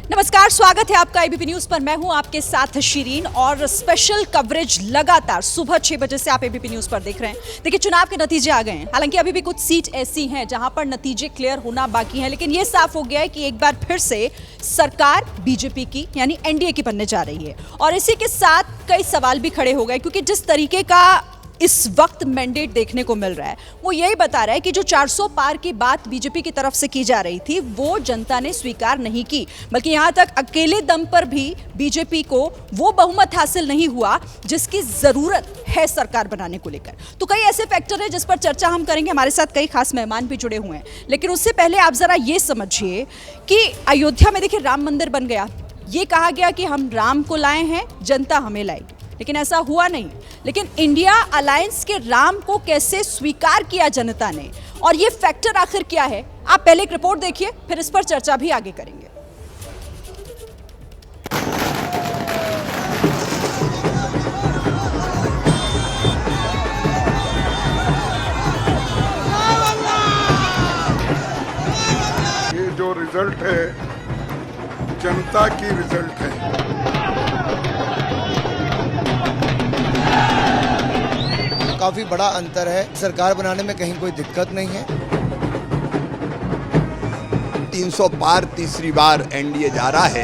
नमस्कार, स्वागत है आपका एबीपी न्यूज पर। मैं हूं आपके साथ शिरीन और स्पेशल कवरेज लगातार सुबह 6 बजे से आप एबीपी न्यूज पर देख रहे हैं। देखिए, चुनाव के नतीजे आ गए हैं। हालांकि अभी भी कुछ सीट ऐसी हैं जहां पर नतीजे क्लियर होना बाकी हैं, लेकिन यह साफ हो गया है कि एक बार फिर से सरकार बीजेपी की यानी एनडीए की बनने जा रही है। और इसी के साथ कई सवाल भी खड़े हो गए, क्योंकि जिस तरीके का इस वक्त मैंडेट देखने को मिल रहा है वो यही बता रहा है कि जो 400 पार की बात बीजेपी की तरफ से की जा रही थी वो जनता ने स्वीकार नहीं की, बल्कि यहां तक अकेले दम पर भी बीजेपी को वो बहुमत हासिल नहीं हुआ जिसकी जरूरत है सरकार बनाने को लेकर। तो कई ऐसे फैक्टर है जिस पर चर्चा हम करेंगे। हमारे साथ कई खास मेहमान भी जुड़े हुए हैं, लेकिन उससे पहले आप जरा ये समझिए कि अयोध्या में देखिए राम मंदिर बन गया। ये कहा गया कि हम राम को लाए हैं, जनता हमें लाएगी, लेकिन ऐसा हुआ नहीं। लेकिन इंडिया अलायंस के राम को कैसे स्वीकार किया जनता ने, और ये फैक्टर आखिर क्या है, आप पहले एक रिपोर्ट देखिए, फिर इस पर चर्चा भी आगे करेंगे। ये जो रिजल्ट है जनता की रिजल्ट है। काफी बड़ा अंतर है। सरकार बनाने में कहीं कोई दिक्कत नहीं है। 300 पार तीसरी बार एनडीए जा रहा है।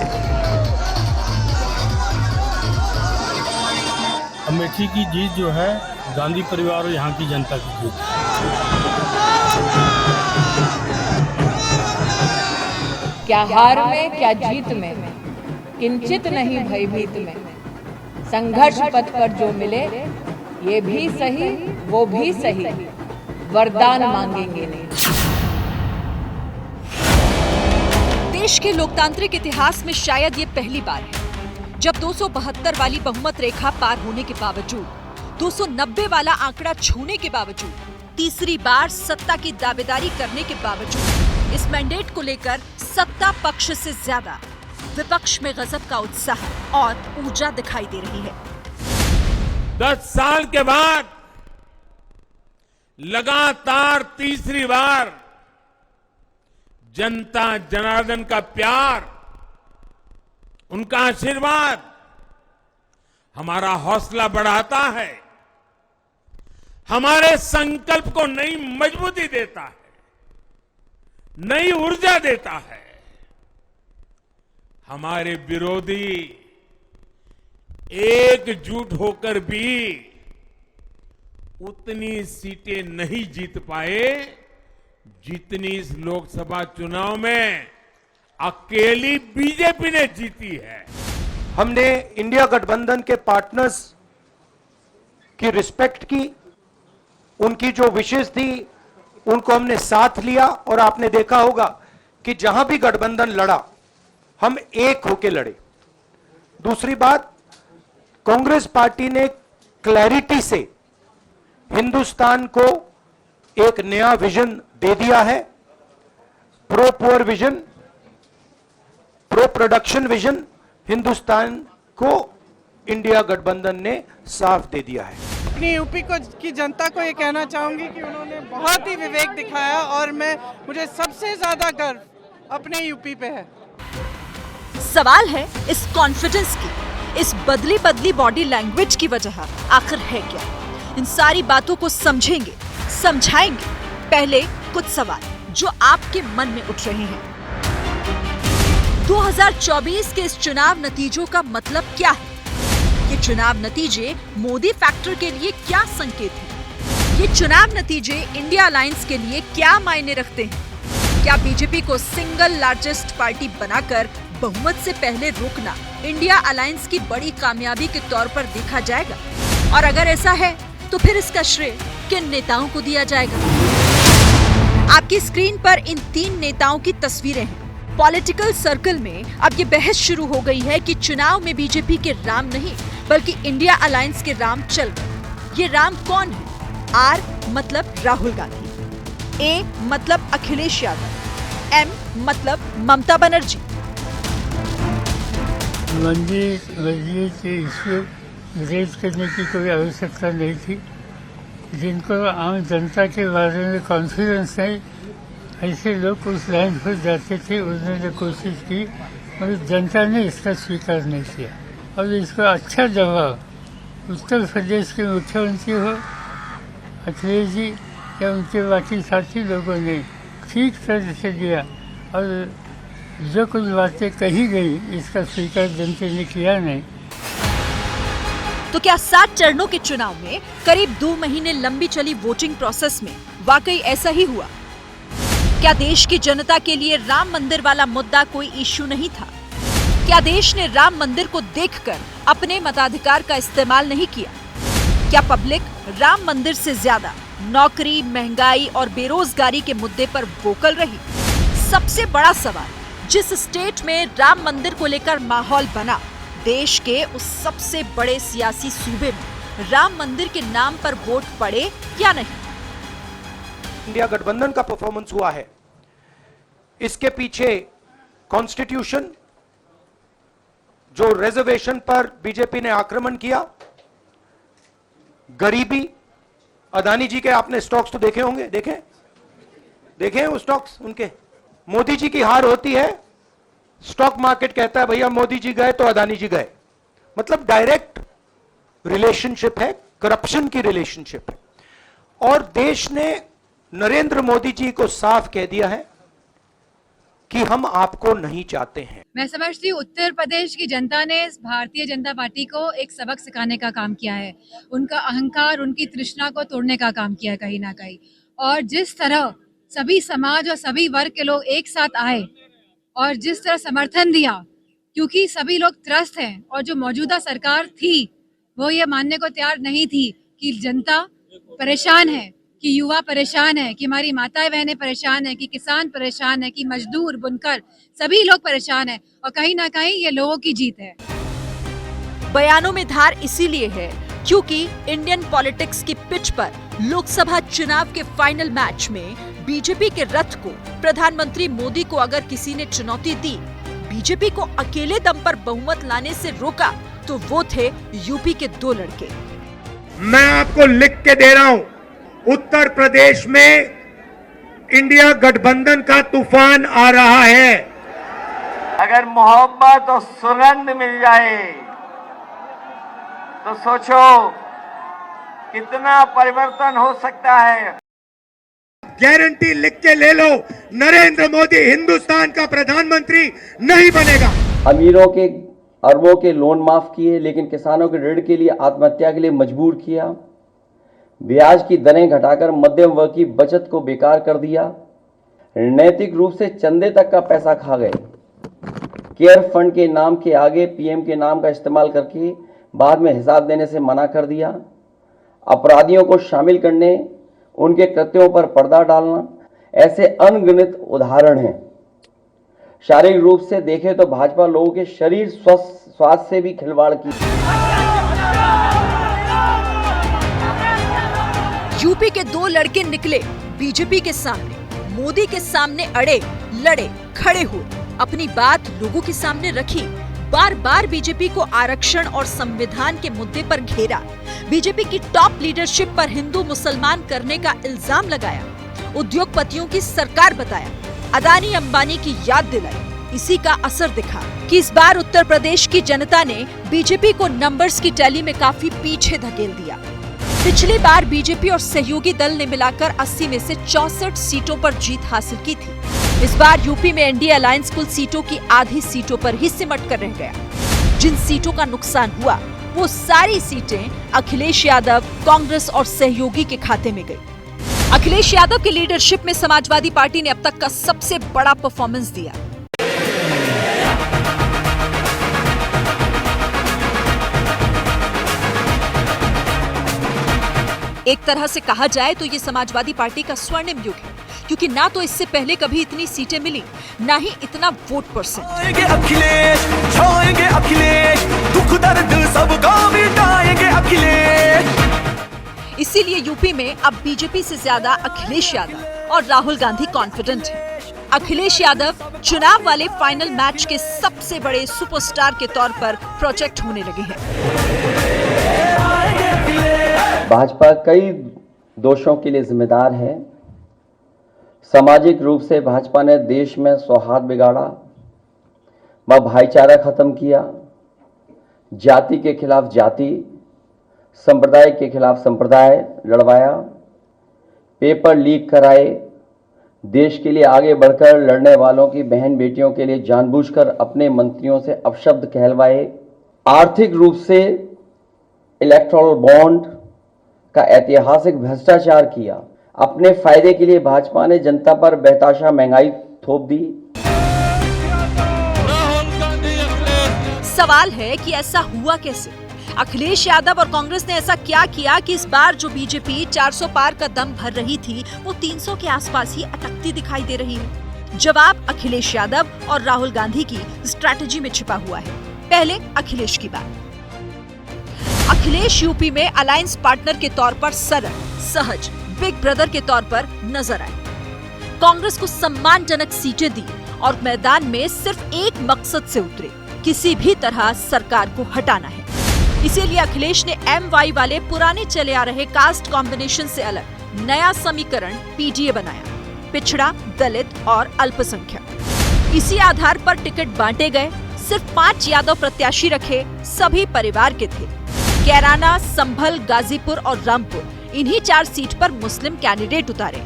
अमेठी की जीत जो है गांधी परिवार और यहाँ की जनता की जीत। क्या हार में क्या जीत में, किंचित नहीं भयभीत में, संघर्ष पथ पर जो मिले ये भी सही वो भी सही, वरदान मांगेंगे नहीं। देश के लोकतांत्रिक इतिहास में शायद ये पहली बार है जब 272 वाली बहुमत रेखा पार होने के बावजूद, 290 वाला आंकड़ा छूने के बावजूद, तीसरी बार सत्ता की दावेदारी करने के बावजूद इस मैंडेट को लेकर सत्ता पक्ष से ज्यादा विपक्ष में गजब का उत्साह और ऊर्जा दिखाई दे रही है। 10 साल के बाद लगातार तीसरी बार जनता जनार्दन का प्यार, उनका आशीर्वाद हमारा हौसला बढ़ाता है, हमारे संकल्प को नई मजबूती देता है, नई ऊर्जा देता है। हमारे विरोधी एकजुट होकर भी उतनी सीटें नहीं जीत पाए जितनी इस लोकसभा चुनाव में अकेली बीजेपी ने जीती है। हमने इंडिया गठबंधन के पार्टनर्स की रिस्पेक्ट की, उनकी जो विशेष थी उनको हमने साथ लिया, और आपने देखा होगा कि जहां भी गठबंधन लड़ा हम एक होकर लड़े। दूसरी बात, कांग्रेस पार्टी ने क्लैरिटी से हिंदुस्तान को एक नया विजन दे दिया है। Pro poor vision, pro production vision Hindustan को इंडिया गठबंधन ने साफ दे दिया है। अपनी यूपी की जनता को ये कहना चाहूंगी कि उन्होंने बहुत ही विवेक दिखाया, और मुझे सबसे ज्यादा गर्व अपने यूपी पे है। सवाल है इस कॉन्फिडेंस की, इस बदली बदली बॉडी लैंग्वेज की वजह आखिर है क्या? इन सारी बातों को समझेंगे, समझाएंगे। पहले कुछ सवाल जो आपके मन में उठ रहे हैं। 2024 के इस चुनाव नतीजों का मतलब क्या है? ये चुनाव नतीजे मोदी फैक्टर के लिए क्या संकेत हैं? ये चुनाव नतीजे इंडिया अलायंस के लिए क्या मायने रखते हैं? क्या बीजेपी को सिंगल लार्जेस्ट पार्टी बनाकर बहुमत से पहले रोकना इंडिया अलायंस की बड़ी कामयाबी के तौर पर देखा जाएगा? और अगर ऐसा है तो फिर इसका श्रेय किन नेताओं को दिया जाएगा? आपकी स्क्रीन पर इन 3 नेताओं की तस्वीरें हैं। पॉलिटिकल सर्कल में अब ये बहस शुरू हो गई है कि चुनाव में बीजेपी के राम नहीं बल्कि इंडिया अलायंस के राम चल गए। ये राम कौन है? आर मतलब राहुल गांधी, ए मतलब अखिलेश यादव, एम मतलब ममता बनर्जी। मंदिर के इसमें रेट करने की कोई आवश्यकता नहीं थी। जिनको आम जनता के बारे में कॉन्फिडेंस नहीं, ऐसे लोग उस लाइन पर जाते थे। उन्होंने कोशिश की मगर जनता ने इसका स्वीकार नहीं किया और इसका अच्छा जवाब उत्तर प्रदेश के मुख्यमंत्री हो अखिलेश जी या उनके बाकी साथी लोगों ने ठीक तरह से दिया और जो कुछ बातें कही गई इसका स्वीकार जनता ने किया नहीं। तो क्या 7 चरणों के चुनाव में करीब 2 महीने लंबी चली वोटिंग प्रोसेस में वाकई ऐसा ही हुआ? क्या देश की जनता के लिए राम मंदिर वाला मुद्दा कोई इश्यू नहीं था? क्या देश ने राम मंदिर को देखकर अपने मताधिकार का इस्तेमाल नहीं किया? क्या पब्लिक राम मंदिर से ज्यादा नौकरी, महंगाई और बेरोजगारी के मुद्दे पर वोकल रही? सबसे बड़ा सवाल, जिस स्टेट में राम मंदिर को लेकर माहौल बना, देश के उस सबसे बड़े सियासी सूबे में राम मंदिर के नाम पर वोट पड़े या नहीं? इंडिया गठबंधन का परफॉर्मेंस हुआ है, इसके पीछे कॉन्स्टिट्यूशन, जो रिजर्वेशन पर बीजेपी ने आक्रमण किया, गरीबी, अदानी जी के आपने स्टॉक्स तो देखे होंगे, देखे वो स्टॉक्स उनके। मोदी जी की हार होती है, स्टॉक मार्केट कहता है भैया मोदी जी गए तो अदानी जी गए। मतलब डायरेक्ट रिलेशनशिप है, करप्शन की रिलेशनशिप है। और देश ने नरेंद्र मोदी जी को साफ कह दिया है कि हम आपको नहीं चाहते हैं। मैं समझती हूँ उत्तर प्रदेश की जनता ने भारतीय जनता पार्टी को एक सबक सिखाने का काम किया है, उनका अहंकार, उनकी तृष्णा को तोड़ने का काम किया है कहीं ना कहीं। और जिस तरह सभी समाज और सभी वर्ग के लोग एक साथ आए और जिस तरह समर्थन दिया, क्योंकि सभी लोग त्रस्त हैं और जो मौजूदा सरकार थी वो ये मानने को तैयार नहीं थी कि जनता परेशान है, कि युवा परेशान है, कि हमारी माताएं बहनें परेशान है, कि किसान परेशान है, कि मजदूर, बुनकर सभी लोग परेशान है। और कहीं ना कहीं ये लोगों की जीत है। बयानों में धार इसीलिए है क्योंकि इंडियन पॉलिटिक्स की पिच पर लोकसभा चुनाव के फाइनल मैच में बीजेपी के रथ को प्रधानमंत्री मोदी को अगर किसी ने चुनौती दी, बीजेपी को अकेले दम पर बहुमत लाने से रोका, तो वो थे यूपी के 2 लड़के। मैं आपको लिख के दे रहा हूं, उत्तर प्रदेश में इंडिया गठबंधन का तूफान आ रहा है। अगर मोहब्बत और सुगंध मिल जाए तो सोचो कितना परिवर्तन हो सकता है। गारंटी लिख के ले लो, नरेंद्र मोदी हिंदुस्तान का प्रधानमंत्री नहीं बनेगा। अमीरों के अरबों के लोन माफ किए, लेकिन किसानों के ऋण के लिए आत्महत्या के लिए मजबूर किया। ब्याज की दरें घटाकर मध्यम वर्ग की बचत को बेकार कर दिया। नैतिक रूप से चंदे तक का पैसा खा गए। केयर फंड के नाम के आगे पीएम के नाम का इस्तेमाल करके बाद में हिसाब देने से मना कर दिया। अपराधियों को शामिल करने, उनके कृत्यों पर पर्दा डालना, ऐसे अनगिनत उदाहरण हैं। शारीरिक रूप से देखें तो भाजपा लोगों के शरीर स्वास्थ्य से भी खिलवाड़ की। यूपी के 2 लड़के निकले बीजेपी के सामने, मोदी के सामने अड़े, लड़े, खड़े हुए, अपनी बात लोगों के सामने रखी। बार बार बीजेपी को आरक्षण और संविधान के मुद्दे पर घेरा। बीजेपी की टॉप लीडरशिप पर हिंदू मुसलमान करने का इल्जाम लगाया। उद्योगपतियों की सरकार बताया। अदानी अंबानी की याद दिलाई। इसी का असर दिखा कि इस बार उत्तर प्रदेश की जनता ने बीजेपी को नंबर्स की टैली में काफी पीछे धकेल दिया। पिछली बार बीजेपी और सहयोगी दल ने मिलाकर 80 में से 64 सीटों पर जीत हासिल की थी। इस बार यूपी में एनडीए अलायंस कुल सीटों की आधी सीटों पर ही सिमट कर रह गया। जिन सीटों का नुकसान हुआ वो सारी सीटें अखिलेश यादव, कांग्रेस और सहयोगी के खाते में गई। अखिलेश यादव की लीडरशिप में समाजवादी पार्टी ने अब तक का सबसे बड़ा परफॉर्मेंस दिया। एक तरह से कहा जाए तो ये समाजवादी पार्टी का स्वर्णिम युग है, क्योंकि ना तो इससे पहले कभी इतनी सीटें मिली, ना ही इतना वोट परसेंट। दुख दर्द सबका मिटाएंगे अखिलेश। इसीलिए यूपी में अब बीजेपी से ज्यादा अखिलेश यादव और राहुल गांधी कॉन्फिडेंट हैं। अखिलेश यादव चुनाव वाले फाइनल मैच के सबसे बड़े सुपरस्टार के तौर पर प्रोजेक्ट होने लगे हैं। भाजपा कई दोषों के लिए जिम्मेदार है। सामाजिक रूप से भाजपा ने देश में सौहार्द बिगाड़ा। व भाईचारा खत्म किया, जाति के खिलाफ जाति, संप्रदाय के खिलाफ संप्रदाय लड़वाया, पेपर लीक कराए, देश के लिए आगे बढ़कर लड़ने वालों की बहन बेटियों के लिए जानबूझकर अपने मंत्रियों से अपशब्द कहलवाए, आर्थिक रूप से इलेक्टोरल बॉन्ड का ऐतिहासिक भ्रष्टाचार किया। अपने फायदे के लिए भाजपा ने जनता पर बेताशा महंगाई थोप दी। सवाल है कि ऐसा हुआ कैसे? अखिलेश यादव और कांग्रेस ने ऐसा क्या किया कि इस बार जो बीजेपी 400 पार का दम भर रही थी वो 300 के आसपास ही अटकती दिखाई दे रही है? जवाब अखिलेश यादव और राहुल गांधी की स्ट्रैटेजी में छिपा हुआ है। पहले अखिलेश की बात। अखिलेश यूपी में अलायंस पार्टनर के तौर पर सरल, सहज, बिग ब्रदर के तौर पर नजर आए। कांग्रेस को सम्मानजनक सीटें दी और मैदान में सिर्फ एक मकसद से उतरे, किसी भी तरह सरकार को हटाना है। इसीलिए अखिलेश ने MY वाले पुराने चले आ रहे कास्ट कॉम्बिनेशन से अलग नया समीकरण PDA बनाया, पिछड़ा, दलित और अल्पसंख्यक। इसी आधार पर टिकट बांटे गए। सिर्फ 5 यादव प्रत्याशी रखे, सभी परिवार के थे। कैराना, संभल, गाजीपुर और रामपुर, इन्हीं 4 सीट पर मुस्लिम कैंडिडेट उतारे।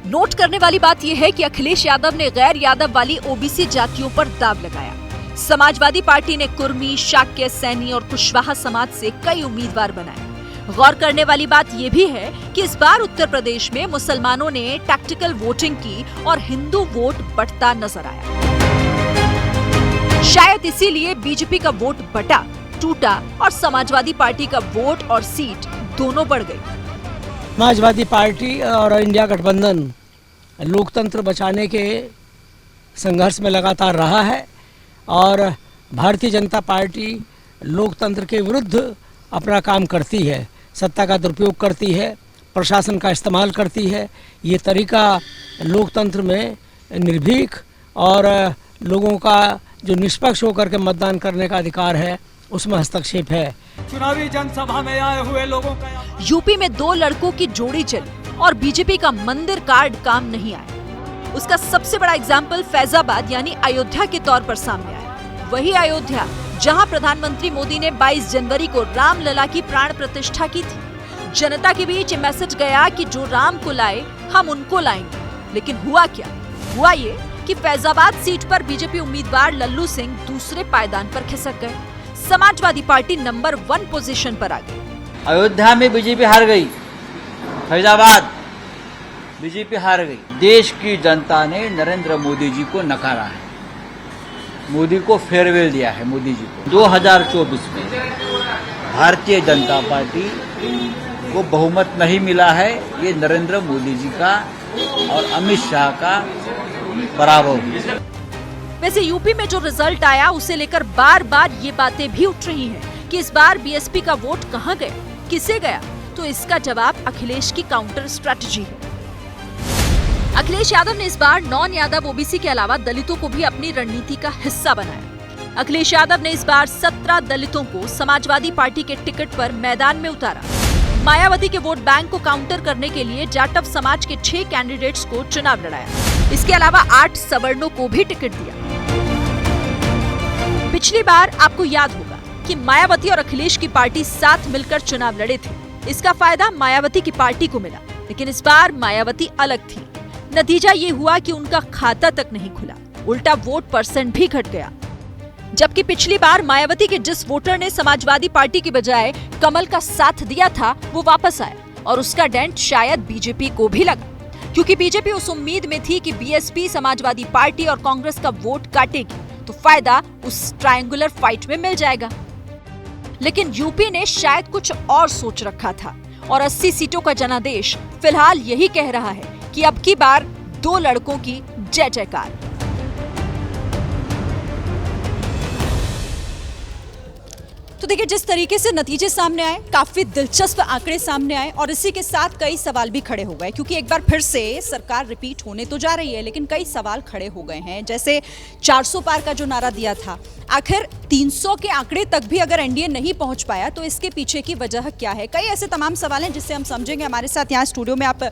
नोट करने वाली बात यह है कि अखिलेश यादव ने गैर यादव वाली OBC जातियों पर दाव लगाया। समाजवादी पार्टी ने कुर्मी, शाक्य, सैनी और कुशवाहा समाज से कई उम्मीदवार बनाए। गौर करने वाली बात यह भी है कि इस बार उत्तर प्रदेश में मुसलमानों ने टैक्टिकल वोटिंग की और हिंदू वोट बढ़ता नजर आया। शायद इसीलिए बीजेपी का वोट बटा, टूटा और समाजवादी पार्टी का वोट और सीट दोनों बढ़ गई। समाजवादी पार्टी और इंडिया गठबंधन लोकतंत्र बचाने के संघर्ष में लगातार रहा है और भारतीय जनता पार्टी लोकतंत्र के विरुद्ध अपना काम करती है, सत्ता का दुरुपयोग करती है, प्रशासन का इस्तेमाल करती है। ये तरीका लोकतंत्र में निर्भीक और लोगों का जो निष्पक्ष होकर के मतदान करने का अधिकार है उसमें हस्तक्षेप है। चुनावी जनसभा में आए हुए लोगों का यूपी में 2 लड़कों की जोड़ी चली और बीजेपी का मंदिर कार्ड काम नहीं आया। उसका सबसे बड़ा एग्जाम्पल फैजाबाद यानी अयोध्या के तौर पर सामने आया। वही अयोध्या जहां प्रधानमंत्री मोदी ने 22 जनवरी को रामलला की प्राण प्रतिष्ठा की थी। जनता के बीच मैसेज गया कि जो राम को लाए हम उनको लाएंगे। लेकिन हुआ क्या? हुआ ये कि फैजाबाद सीट पर बीजेपी उम्मीदवार लल्लू सिंह दूसरे पायदान पर खिसक गए। समाजवादी पार्टी नंबर 1 पोजीशन पर आ गई। अयोध्या में बीजेपी हार गई, फैजाबाद बीजेपी हार गई। देश की जनता ने नरेंद्र मोदी जी को नकारा है, मोदी को फेयरवेल दिया है। मोदी जी को 2024 में भारतीय जनता पार्टी को बहुमत नहीं मिला है। ये नरेंद्र मोदी जी का और अमित शाह का पराभव है। वैसे यूपी में जो रिजल्ट आया उसे लेकर बार बार ये बातें भी उठ रही हैं कि इस बार बीएसपी का वोट कहां गया, किसे गया? तो इसका जवाब अखिलेश की काउंटर स्ट्रैटेजी है। अखिलेश यादव ने इस बार नॉन यादव ओबीसी के अलावा दलितों को भी अपनी रणनीति का हिस्सा बनाया। अखिलेश यादव ने इस बार 17 दलितों को समाजवादी पार्टी के टिकट पर मैदान में उतारा। मायावती के वोट बैंक को काउंटर करने के लिए जाटव समाज के 6 कैंडिडेट्स को चुनाव लड़ाया। इसके अलावा 8 सवर्णों को भी टिकट दिया। पिछली बार आपको याद होगा कि मायावती और अखिलेश की पार्टी साथ मिलकर चुनाव लड़े थे। इसका फायदा मायावती की पार्टी को मिला, लेकिन इस बार मायावती अलग थी। नतीजा ये हुआ कि उनका खाता तक नहीं खुला, उल्टा वोट परसेंट भी घट गया। जबकि पिछली बार मायावती के जिस वोटर ने समाजवादी पार्टी की बजाय कमल का साथ दिया था वो वापस आया और उसका डेंट शायद बीजेपी को भी लगा, क्योंकि बीजेपी उस उम्मीद में थी कि बीएसपी समाजवादी पार्टी और कांग्रेस का वोट काटेगी तो फायदा उस ट्रायंगुलर फाइट में मिल जाएगा। लेकिन यूपी ने शायद कुछ और सोच रखा था और 80 सीटों का जनादेश फिलहाल यही कह रहा है कि अब की बार 2 लड़कों की जय जयकार। तो देखिए, जिस तरीके से नतीजे सामने आए, काफी दिलचस्प आंकड़े सामने आए और इसी के साथ कई सवाल भी खड़े हो गए, क्योंकि एक बार फिर से सरकार रिपीट होने तो जा रही है, लेकिन कई सवाल खड़े हो गए हैं। जैसे 400 पार का जो नारा दिया था, आखिर 300 के आंकड़े तक भी अगर एनडीए नहीं पहुंच पाया तो इसके पीछे की वजह क्या है? कई ऐसे तमाम सवाल हैं जिससे हम समझेंगे। हमारे साथ यहाँ स्टूडियो में आप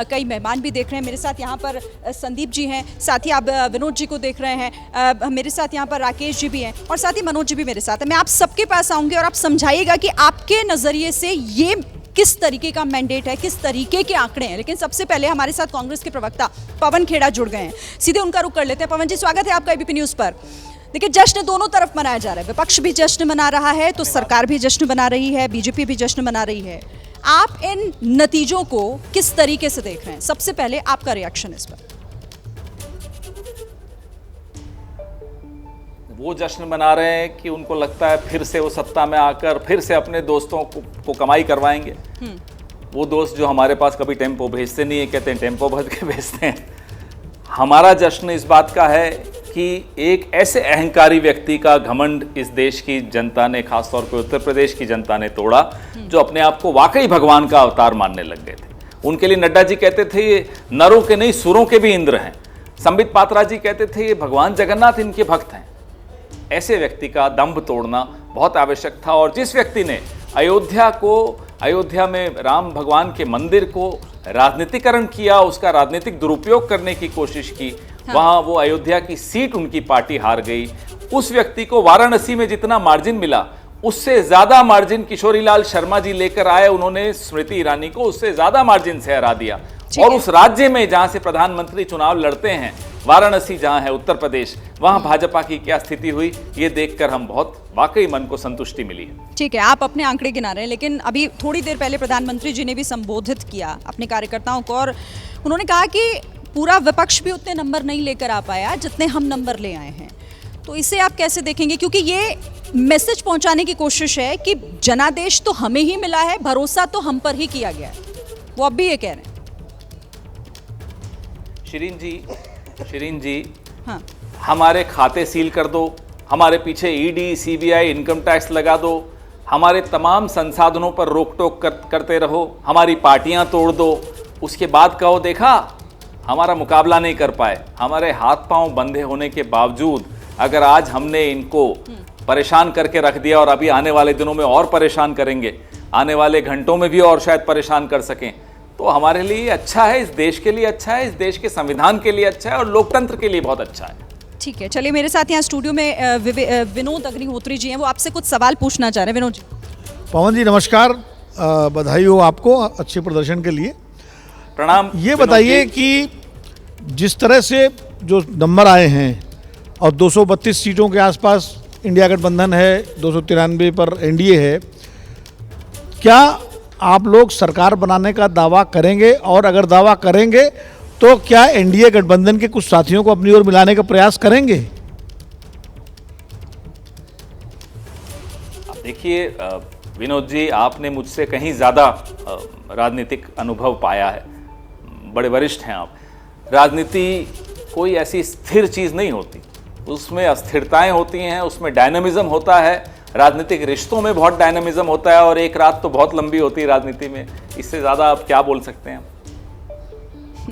कई मेहमान भी देख रहे हैं। मेरे साथ यहाँ पर संदीप जी हैं, साथ ही आप विनोद जी को देख रहे हैं, मेरे साथ यहाँ पर राकेश जी भी हैं और साथ ही मनोज जी भी मेरे साथ है। मैं आप सबके पास आऊँगी और आप समझाइएगा कि आपके नज़रिए से ये किस तरीके का मैंडेट है, किस तरीके के आंकड़े हैं। लेकिन सबसे पहले हमारे साथ कांग्रेस के प्रवक्ता पवन खेड़ा जुड़ गए हैं, सीधे उनका रुख कर लेते हैं। पवन जी, स्वागत है आपका एबीपी न्यूज़ पर। देखिए, जश्न दोनों तरफ मनाया जा रहा है, विपक्ष भी जश्न मना रहा है तो सरकार भी जश्न मना रही है, बीजेपी भी जश्न मना रही है। आप इन नतीजों को किस तरीके से देख रहे हैं? सबसे पहले आपका रिएक्शन इस पर। वो जश्न मना रहे हैं कि उनको लगता है फिर से वो सत्ता में आकर फिर से अपने दोस्तों को कमाई करवाएंगे। वो दोस्त जो हमारे पास कभी टेम्पो भेजते नहीं है, कहते हैं टेम्पो भर के भेजते हैं। हमारा जश्न इस बात का है कि एक ऐसे अहंकारी व्यक्ति का घमंड इस देश की जनता ने, खासतौर पर उत्तर प्रदेश की जनता ने तोड़ा, जो अपने आप को वाकई भगवान का अवतार मानने लग गए थे। उनके लिए नड्डा जी कहते थे ये नरों के नहीं सुरों के भी इंद्र हैं। संबित पात्रा जी कहते थे ये भगवान जगन्नाथ इनके भक्त हैं। ऐसे व्यक्ति का दंभ तोड़ना बहुत आवश्यक था। और जिस व्यक्ति ने अयोध्या में राम भगवान के मंदिर को राजनीतिकरण किया, उसका राजनीतिक दुरुपयोग करने की कोशिश की, वहां वो अयोध्या की सीट उनकी पार्टी हार गई। उस व्यक्ति को वाराणसी में जितना मार्जिन मिला उससे ज्यादा मार्जिन किशोरीलाल शर्मा जी लेकर आए। उन्होंने स्मृति ईरानी को उससे ज्यादा मार्जिन से हरा दिया। और उस राज्य में जहां से प्रधानमंत्री चुनाव लड़ते हैं, वाराणसी जहां है उत्तर प्रदेश, वहां भाजपा की क्या स्थिति हुई, ये देखकर हम बहुत वाकई मन को संतुष्टि मिली है। ठीक है, आप अपने आंकड़े गिना रहे हैं, लेकिन अभी थोड़ी देर पहले प्रधानमंत्री जी ने भी संबोधित किया अपने कार्यकर्ताओं को और उन्होंने कहा कि पूरा विपक्ष भी उतने नंबर नहीं लेकर आ पाया जितने हम नंबर ले आए हैं। तो इसे आप कैसे देखेंगे? क्योंकि ये मैसेज पहुंचाने की कोशिश है कि जनादेश तो हमें ही मिला है, भरोसा तो हम पर ही किया गया है। वो अब भी ये कह रहे हैं। शिरीन जी, हाँ। हमारे खाते सील कर दो, हमारे पीछे ईडी, सीबीआई, इनकम टैक्स लगा दो, हमारे तमाम संसाधनों पर रोक टोक करते रहो, हमारी पार्टियां तोड़ दो, उसके बाद कहो देखा हमारा मुकाबला नहीं कर पाए। हमारे हाथ पांव बंधे होने के बावजूद अगर आज हमने इनको परेशान करके रख दिया और अभी आने वाले दिनों में और परेशान करेंगे, आने वाले घंटों में भी और शायद परेशान कर सकें, तो हमारे लिए अच्छा है, इस देश के लिए अच्छा है, इस देश के संविधान के लिए अच्छा है और लोकतंत्र के लिए बहुत अच्छा है। ठीक है, चलिए मेरे साथ यहाँ स्टूडियो में विनोद अग्निहोत्री जी हैं, वो आपसे कुछ सवाल पूछना चाह रहे हैं। विनोद जी। पवन जी नमस्कार, बधाई हो आपको अच्छे प्रदर्शन के लिए। प्रणाम। ये बताइए कि जिस तरह से जो नंबर आए हैं और 232 सीटों के आसपास इंडिया गठबंधन है, 293 पर एनडीए है, क्या आप लोग सरकार बनाने का दावा करेंगे? और अगर दावा करेंगे तो क्या एनडीए गठबंधन के कुछ साथियों को अपनी ओर मिलाने का प्रयास करेंगे? देखिए विनोद जी, आपने मुझसे कहीं ज़्यादा राजनीतिक अनुभव पाया है, बड़े वरिष्ठ हैं आप। राजनीति कोई ऐसी स्थिर चीज़ नहीं होती, उसमें अस्थिरताएं होती हैं, उसमें डायनामिज्म होता है। राजनीतिक रिश्तों में बहुत डायनामिज्म होता है और एक रात तो बहुत लंबी होती है राजनीति में। इससे ज़्यादा आप क्या बोल सकते हैं?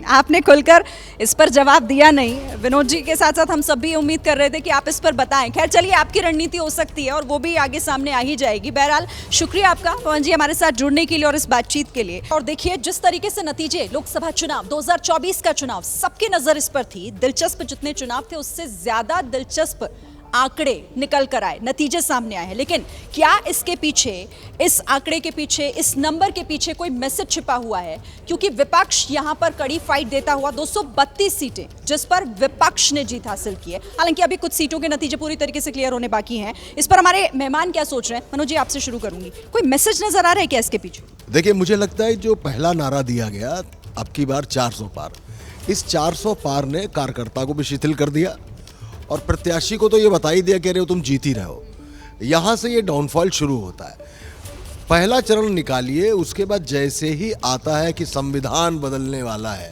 आपने खुलकर इस पर जवाब दिया नहीं। विनोद जी के साथ साथ हम सब भी उम्मीद कर रहे थे कि आप इस पर बताएं। खैर चलिए, आपकी रणनीति हो सकती है और वो भी आगे सामने आ ही जाएगी। बहरहाल शुक्रिया आपका पवन जी हमारे साथ जुड़ने के लिए और इस बातचीत के लिए। और देखिए, जिस तरीके से नतीजे लोकसभा चुनाव 2024 का चुनाव, सबकी नजर इस पर थी। दिलचस्प जितने चुनाव थे उससे ज्यादा दिलचस्प आंकड़े निकल कर आए, नतीजे सामने आए हैं। लेकिन क्या इसके पीछे, इस आंकड़े के पीछे, इस नंबर के पीछे कोई मैसेज छिपा हुआ है? क्योंकि विपक्ष यहां पर कड़ी फाइट देता हुआ 232 सीटें जिस पर विपक्ष ने जीत हासिल की है। हालांकि अभी कुछ सीटों के नतीजे पूरी तरीके से क्लियर होने बाकी हैं। इस पर हमारे मेहमान क्या सोच रहे हैं? मनोज जी, आपसे शुरू करूंगी। कोई मैसेज नजर आ रहा है क्या इसके पीछे? देखिए, मुझे लगता है जो पहला नारा दिया गया अब की बार 400 पार, इस 400 पार ने कार्यकर्ता को भी शिथिल कर दिया और प्रत्याशी को तो ये बता ही दिया कह रहे हो तुम जीत ही रहो। यहाँ से ये डाउनफॉल शुरू होता है। पहला चरण निकालिए, उसके बाद जैसे ही आता है कि संविधान बदलने वाला है,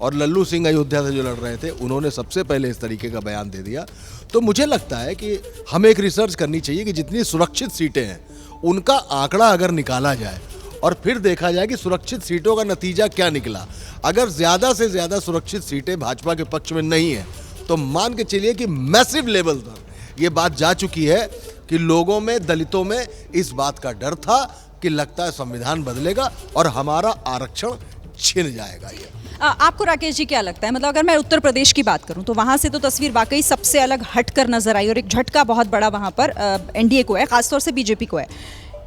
और लल्लू सिंह अयोध्या से जो लड़ रहे थे उन्होंने सबसे पहले इस तरीके का बयान दे दिया, तो मुझे लगता है कि हमें एक रिसर्च करनी चाहिए कि जितनी सुरक्षित सीटें हैं उनका आंकड़ा अगर निकाला जाए और फिर देखा जाए कि सुरक्षित सीटों का नतीजा क्या निकला। अगर ज़्यादा से ज़्यादा सुरक्षित सीटें भाजपा के पक्ष में नहीं है तो मान के चलिए कि मैसिव लेवल पर ये बात जा चुकी है कि लोगों में, दलितों में इस बात का डर था कि लगता है संविधान बदलेगा और हमारा आरक्षण छिन जाएगा। ये आपको राकेश जी क्या लगता है, मतलब अगर मैं उत्तर प्रदेश की बात करूं तो वहां से तो तस्वीर वाकई सबसे अलग हटकर नजर आई और एक झटका बहुत बड़ा वहां पर एनडीए को है, खासतौर से बीजेपी को है।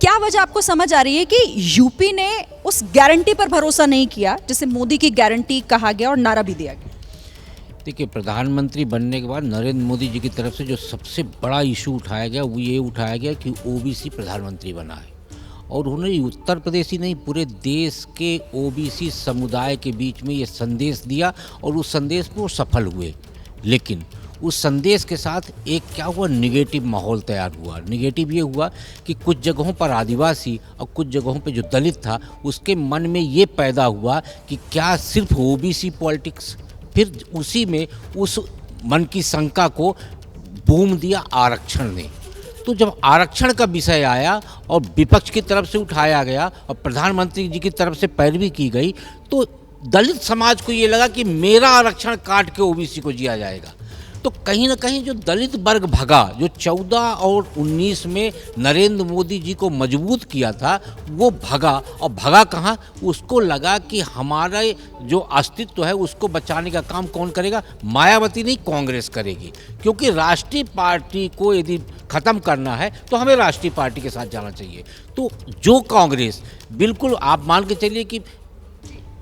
क्या वजह आपको समझ आ रही है कि यूपी ने उस गारंटी पर भरोसा नहीं किया जिसे मोदी की गारंटी कहा गया और नारा भी दिया गया? देखिए, प्रधानमंत्री बनने के बाद नरेंद्र मोदी जी की तरफ से जो सबसे बड़ा इशू उठाया गया वो ये उठाया गया कि ओबीसी प्रधानमंत्री बना है, और उन्होंने उत्तर प्रदेश ही नहीं पूरे देश के ओबीसी समुदाय के बीच में ये संदेश दिया और उस संदेश में वो सफल हुए। लेकिन उस संदेश के साथ एक क्या हुआ, निगेटिव माहौल तैयार हुआ। निगेटिव ये हुआ कि कुछ जगहों पर आदिवासी और कुछ जगहों पे जो दलित था उसके मन में ये पैदा हुआ कि क्या सिर्फ ओबीसी पॉलिटिक्स, फिर उसी में उस मन की शंका को बूम दिया आरक्षण ने। तो जब आरक्षण का विषय आया और विपक्ष की तरफ से उठाया गया और प्रधानमंत्री जी की तरफ से पैरवी की गई, तो दलित समाज को ये लगा कि मेरा आरक्षण काट के ओबीसी को दिया जाएगा। तो कहीं ना कहीं जो दलित वर्ग भगा, जो 14 और 19 में नरेंद्र मोदी जी को मजबूत किया था, वो भगा। और भगा कहाँ? उसको लगा कि हमारा जो अस्तित्व है उसको बचाने का काम कौन करेगा? मायावती नहीं, कांग्रेस करेगी। क्योंकि राष्ट्रीय पार्टी को यदि ख़त्म करना है तो हमें राष्ट्रीय पार्टी के साथ जाना चाहिए। तो जो कांग्रेस बिल्कुल आप मान के चलिए कि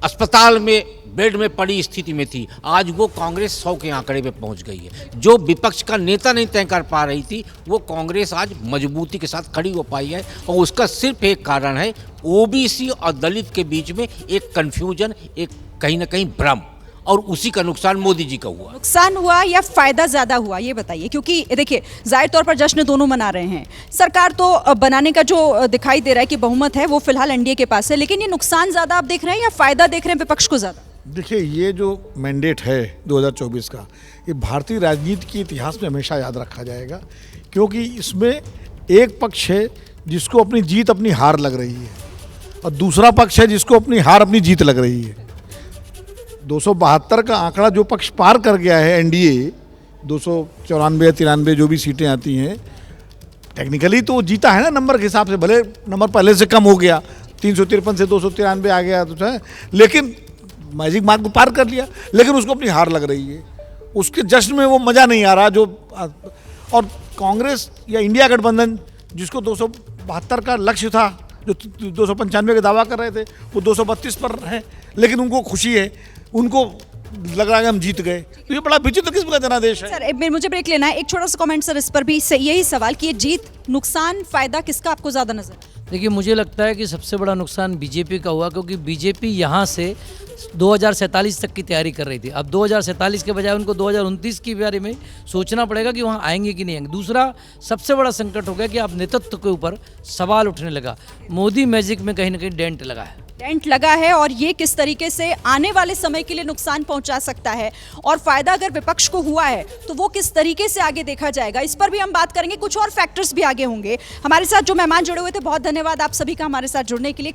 अस्पताल में बेड में पड़ी स्थिति में थी, आज वो कांग्रेस 100 के आंकड़े पे पहुंच गई है। जो विपक्ष का नेता नहीं तय कर पा रही थी वो कांग्रेस आज मजबूती के साथ खड़ी हो पाई है, और उसका सिर्फ एक कारण है ओबीसी और दलित के बीच में एक कन्फ्यूजन, एक कहीं ना कहीं भ्रम, और उसी का नुकसान मोदी जी का हुआ। नुकसान हुआ या फायदा ज्यादा हुआ, ये बताइए। क्योंकि देखिए, जाहिर तौर पर जश्न दोनों मना रहे हैं। सरकार तो बनाने का जो दिखाई दे रहा है कि बहुमत है वो फिलहाल एनडीए के पास है, लेकिन ये नुकसान ज्यादा आप देख रहे हैं या फायदा देख रहे हैं विपक्ष को ज्यादा? देखिए, ये जो मैंडेट है 2024 का, ये भारतीय राजनीति के इतिहास में हमेशा याद रखा जाएगा, क्योंकि इसमें एक पक्ष है जिसको अपनी जीत अपनी हार लग रही है और दूसरा पक्ष है जिसको अपनी हार अपनी जीत लग रही है। 272 का आंकड़ा जो पक्ष पार कर गया है एनडीए, 294 या 93 जो भी सीटें आती हैं, टेक्निकली तो जीता है ना नंबर के हिसाब से, भले नंबर पहले से कम हो गया, 353 से 293 आ गया तो है, लेकिन मैजिक मार्क को पार कर लिया, लेकिन उसको अपनी हार लग रही है। उसके जश्न में वो मज़ा नहीं आ रहा जो। और कांग्रेस या इंडिया गठबंधन जिसको 272 का लक्ष्य था, जो 295 का दावा कर रहे थे, वो 232 पर हैं, लेकिन उनको खुशी है, उनको लग रहा है हम जीत गए। तो ये बड़ा विचित्र किस्म का जनादेश है। सर, मुझे ब्रेक लेना है, एक छोटा सा कमेंट सर इस पर भी यही सवाल कि ये जीत, नुकसान, फायदा किसका आपको ज़्यादा नजर? देखिए, मुझे लगता है कि सबसे बड़ा नुकसान बीजेपी का हुआ, क्योंकि बीजेपी यहाँ से 2047 तक की तैयारी कर रही थी। अब 2047 के बजाय उनको 2029 के बारे में सोचना पड़ेगा कि वहाँ आएंगे कि नहीं आएंगे। दूसरा सबसे बड़ा संकट हो गया कि अब नेतृत्व के ऊपर सवाल उठने लगा। मोदी मैजिक में कहीं ना कहीं डेंट लगा है। डेंट लगा है, और ये किस तरीके से आने वाले समय के लिए नुकसान पहुंचा सकता है, और फायदा अगर विपक्ष को हुआ है तो वो किस तरीके से आगे देखा जाएगा, इस पर भी हम बात करेंगे। कुछ और फैक्टर्स भी आगे होंगे। हमारे साथ जो मेहमान जुड़े हुए थे, बहुत धन्यवाद आप सभी का हमारे साथ जुड़ने के लिए।